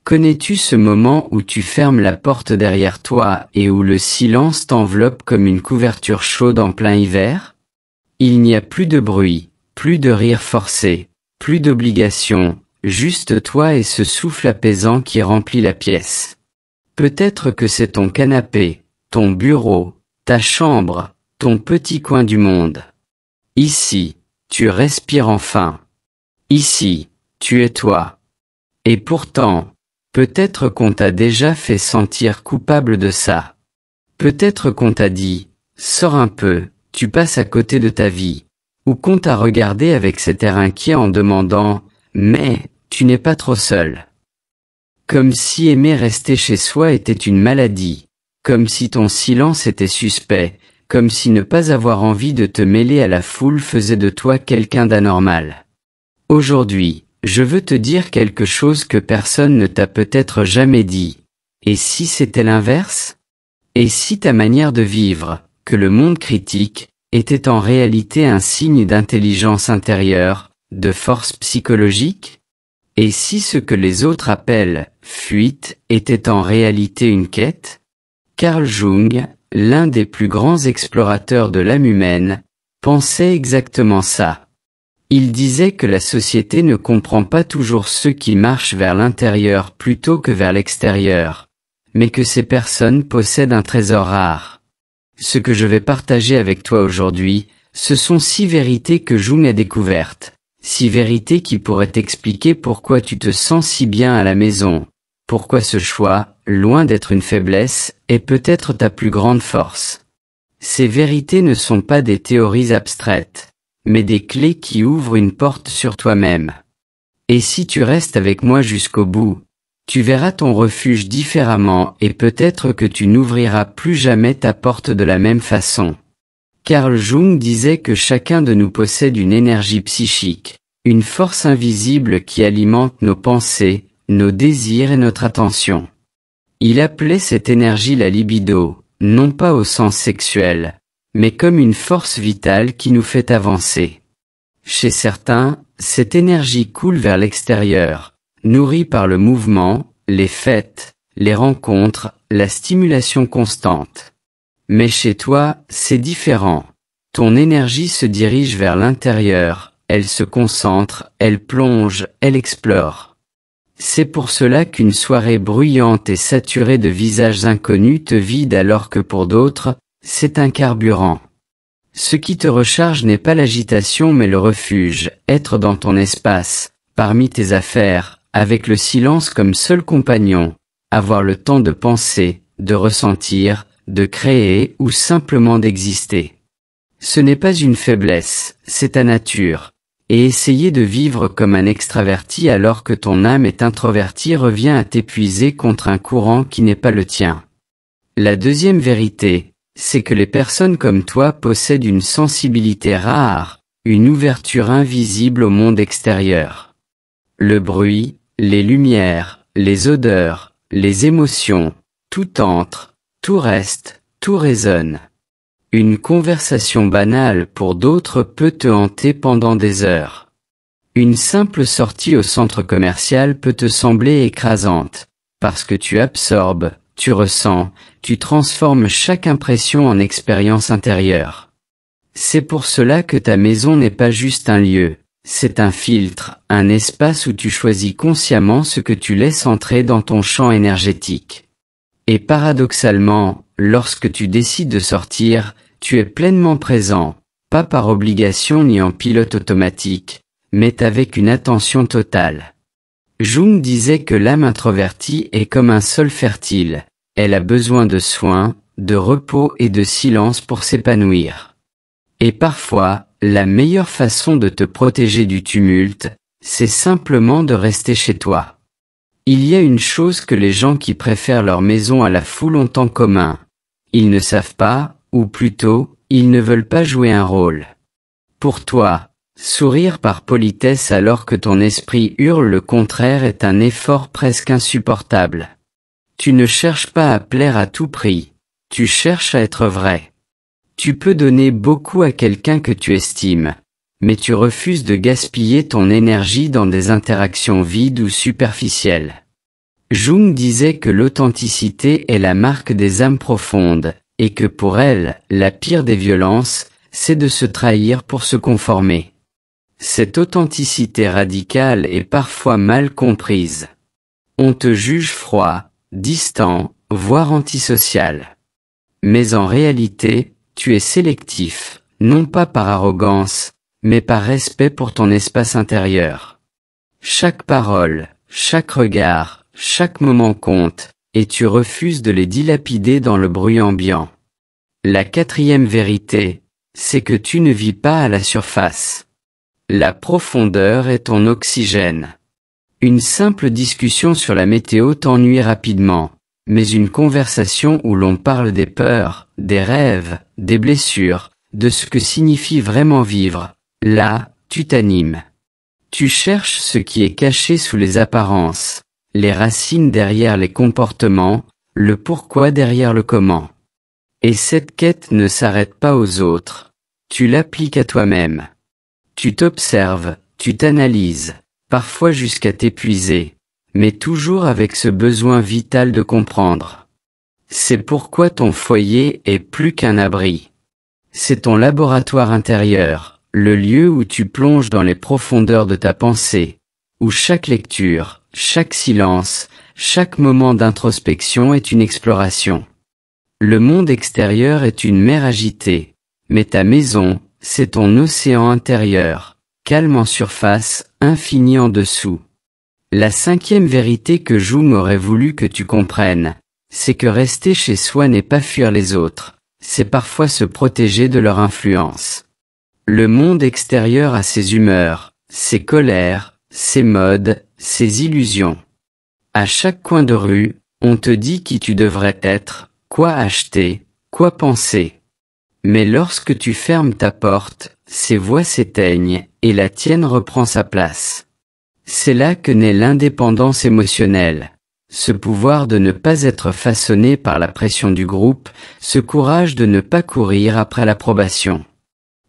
Connais-tu ce moment où tu fermes la porte derrière toi et où le silence t'enveloppe comme une couverture chaude en plein hiver? Il n'y a plus de bruit, plus de rire forcé, plus d'obligation, juste toi et ce souffle apaisant qui remplit la pièce. Peut-être que c'est ton canapé, ton bureau, ta chambre, ton petit coin du monde. Ici, tu respires enfin. Ici, tu es toi. Et pourtant, peut-être qu'on t'a déjà fait sentir coupable de ça. Peut-être qu'on t'a dit, sors un peu, tu passes à côté de ta vie. Ou qu'on t'a regardé avec cet air inquiet en demandant, mais, tu n'es pas trop seul. Comme si aimer rester chez soi était une maladie. Comme si ton silence était suspect. Comme si ne pas avoir envie de te mêler à la foule faisait de toi quelqu'un d'anormal. Aujourd'hui, je veux te dire quelque chose que personne ne t'a peut-être jamais dit. Et si c'était l'inverse? Et si ta manière de vivre, que le monde critique, était en réalité un signe d'intelligence intérieure, de force psychologique? Et si ce que les autres appellent « fuite » était en réalité une quête? Carl Jung, l'un des plus grands explorateurs de l'âme humaine, pensait exactement ça. Il disait que la société ne comprend pas toujours ceux qui marchent vers l'intérieur plutôt que vers l'extérieur, mais que ces personnes possèdent un trésor rare. Ce que je vais partager avec toi aujourd'hui, ce sont 6 vérités que Jung a découvertes. 6 vérités qui pourraient t'expliquer pourquoi tu te sens si bien à la maison, pourquoi ce choix, loin d'être une faiblesse, est peut-être ta plus grande force. Ces vérités ne sont pas des théories abstraites, mais des clés qui ouvrent une porte sur toi-même. Et si tu restes avec moi jusqu'au bout, tu verras ton refuge différemment et peut-être que tu n'ouvriras plus jamais ta porte de la même façon. Carl Jung disait que chacun de nous possède une énergie psychique, une force invisible qui alimente nos pensées, nos désirs et notre attention. Il appelait cette énergie la libido, non pas au sens sexuel, mais comme une force vitale qui nous fait avancer. Chez certains, cette énergie coule vers l'extérieur, nourrie par le mouvement, les fêtes, les rencontres, la stimulation constante. Mais chez toi, c'est différent. Ton énergie se dirige vers l'intérieur, elle se concentre, elle plonge, elle explore. C'est pour cela qu'une soirée bruyante et saturée de visages inconnus te vide alors que pour d'autres, c'est un carburant. Ce qui te recharge n'est pas l'agitation mais le refuge, être dans ton espace, parmi tes affaires, avec le silence comme seul compagnon, avoir le temps de penser, de ressentir, de créer ou simplement d'exister. Ce n'est pas une faiblesse, c'est ta nature. Et essayer de vivre comme un extraverti alors que ton âme est introvertie revient à t'épuiser contre un courant qui n'est pas le tien. La deuxième vérité, c'est que les personnes comme toi possèdent une sensibilité rare, une ouverture invisible au monde extérieur. Le bruit, les lumières, les odeurs, les émotions, tout entre, tout reste, tout résonne. Une conversation banale pour d'autres peut te hanter pendant des heures. Une simple sortie au centre commercial peut te sembler écrasante, parce que tu absorbes, tu ressens, tu transformes chaque impression en expérience intérieure. C'est pour cela que ta maison n'est pas juste un lieu, c'est un filtre, un espace où tu choisis consciemment ce que tu laisses entrer dans ton champ énergétique. Et paradoxalement, lorsque tu décides de sortir, tu es pleinement présent, pas par obligation ni en pilote automatique, mais avec une attention totale. Jung disait que l'âme introvertie est comme un sol fertile, elle a besoin de soins, de repos et de silence pour s'épanouir. Et parfois, la meilleure façon de te protéger du tumulte, c'est simplement de rester chez toi. Il y a une chose que les gens qui préfèrent leur maison à la foule ont en commun. Ils ne savent pas, ou plutôt, ils ne veulent pas jouer un rôle. Pour toi, sourire par politesse alors que ton esprit hurle le contraire est un effort presque insupportable. Tu ne cherches pas à plaire à tout prix, tu cherches à être vrai. Tu peux donner beaucoup à quelqu'un que tu estimes, mais tu refuses de gaspiller ton énergie dans des interactions vides ou superficielles. Jung disait que l'authenticité est la marque des âmes profondes, et que pour elle, la pire des violences, c'est de se trahir pour se conformer. Cette authenticité radicale est parfois mal comprise. On te juge froid, distant, voire antisocial. Mais en réalité, tu es sélectif, non pas par arrogance, mais par respect pour ton espace intérieur. Chaque parole, chaque regard, chaque moment compte, et tu refuses de les dilapider dans le bruit ambiant. La quatrième vérité, c'est que tu ne vis pas à la surface. La profondeur est ton oxygène. Une simple discussion sur la météo t'ennuie rapidement, mais une conversation où l'on parle des peurs, des rêves, des blessures, de ce que signifie vraiment vivre, là, tu t'animes. Tu cherches ce qui est caché sous les apparences, les racines derrière les comportements, le pourquoi derrière le comment. Et cette quête ne s'arrête pas aux autres, tu l'appliques à toi-même. Tu t'observes, tu t'analyses, parfois jusqu'à t'épuiser, mais toujours avec ce besoin vital de comprendre. C'est pourquoi ton foyer est plus qu'un abri. C'est ton laboratoire intérieur, le lieu où tu plonges dans les profondeurs de ta pensée, où chaque lecture, chaque silence, chaque moment d'introspection est une exploration. Le monde extérieur est une mer agitée, mais ta maison, c'est ton océan intérieur, calme en surface, infini en dessous. La cinquième vérité que Jung aurait voulu que tu comprennes, c'est que rester chez soi n'est pas fuir les autres, c'est parfois se protéger de leur influence. Le monde extérieur a ses humeurs, ses colères, ses modes, ses illusions. À chaque coin de rue, on te dit qui tu devrais être, quoi acheter, quoi penser. Mais lorsque tu fermes ta porte, ces voix s'éteignent, et la tienne reprend sa place. C'est là que naît l'indépendance émotionnelle, ce pouvoir de ne pas être façonné par la pression du groupe, ce courage de ne pas courir après l'approbation.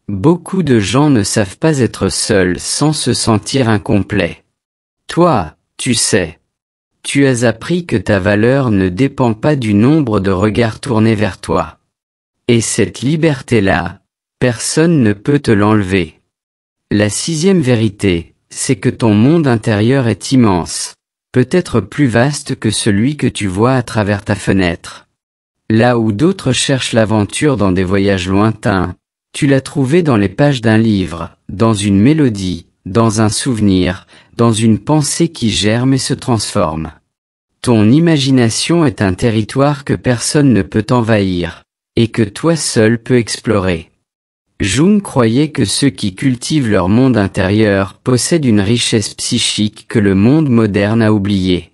Beaucoup de gens ne savent pas être seuls sans se sentir incomplets. Toi, tu sais. Tu as appris que ta valeur ne dépend pas du nombre de regards tournés vers toi. Et cette liberté-là, personne ne peut te l'enlever. La sixième vérité, c'est que ton monde intérieur est immense, peut-être plus vaste que celui que tu vois à travers ta fenêtre. Là où d'autres cherchent l'aventure dans des voyages lointains, tu l'as trouvé dans les pages d'un livre, dans une mélodie, dans un souvenir, dans une pensée qui germe et se transforme. Ton imagination est un territoire que personne ne peut envahir, et que toi seul peux explorer. Jung croyait que ceux qui cultivent leur monde intérieur possèdent une richesse psychique que le monde moderne a oubliée.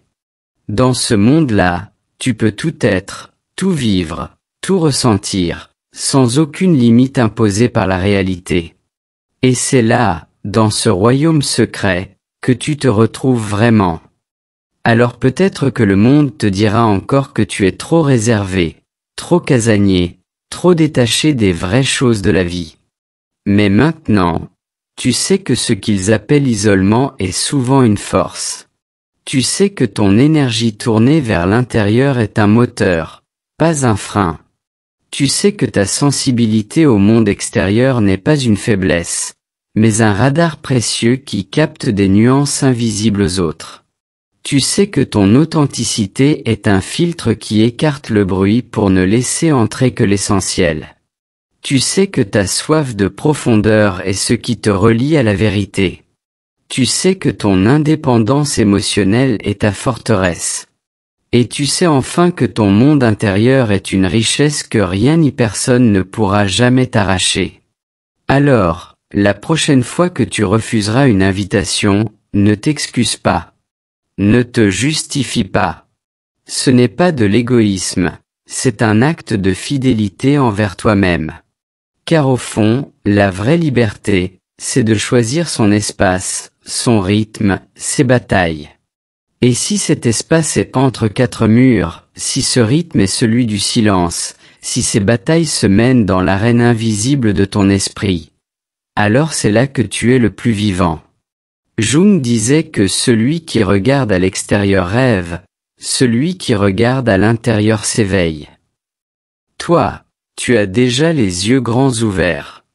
Dans ce monde-là, tu peux tout être, tout vivre, tout ressentir, sans aucune limite imposée par la réalité. Et c'est là, dans ce royaume secret, que tu te retrouves vraiment. Alors peut-être que le monde te dira encore que tu es trop réservé, trop casanier, trop détaché des vraies choses de la vie. Mais maintenant, tu sais que ce qu'ils appellent l'isolement est souvent une force. Tu sais que ton énergie tournée vers l'intérieur est un moteur, pas un frein. Tu sais que ta sensibilité au monde extérieur n'est pas une faiblesse, mais un radar précieux qui capte des nuances invisibles aux autres. Tu sais que ton authenticité est un filtre qui écarte le bruit pour ne laisser entrer que l'essentiel. Tu sais que ta soif de profondeur est ce qui te relie à la vérité. Tu sais que ton indépendance émotionnelle est ta forteresse. Et tu sais enfin que ton monde intérieur est une richesse que rien ni personne ne pourra jamais t'arracher. Alors, la prochaine fois que tu refuseras une invitation, ne t'excuse pas. Ne te justifie pas. Ce n'est pas de l'égoïsme, c'est un acte de fidélité envers toi-même. Car au fond, la vraie liberté, c'est de choisir son espace, son rythme, ses batailles. Et si cet espace est entre quatre murs, si ce rythme est celui du silence, si ces batailles se mènent dans l'arène invisible de ton esprit, alors c'est là que tu es le plus vivant. Jung disait que celui qui regarde à l'extérieur rêve, Celui qui regarde à l'intérieur s'éveille. Toi, tu as déjà les yeux grands ouverts.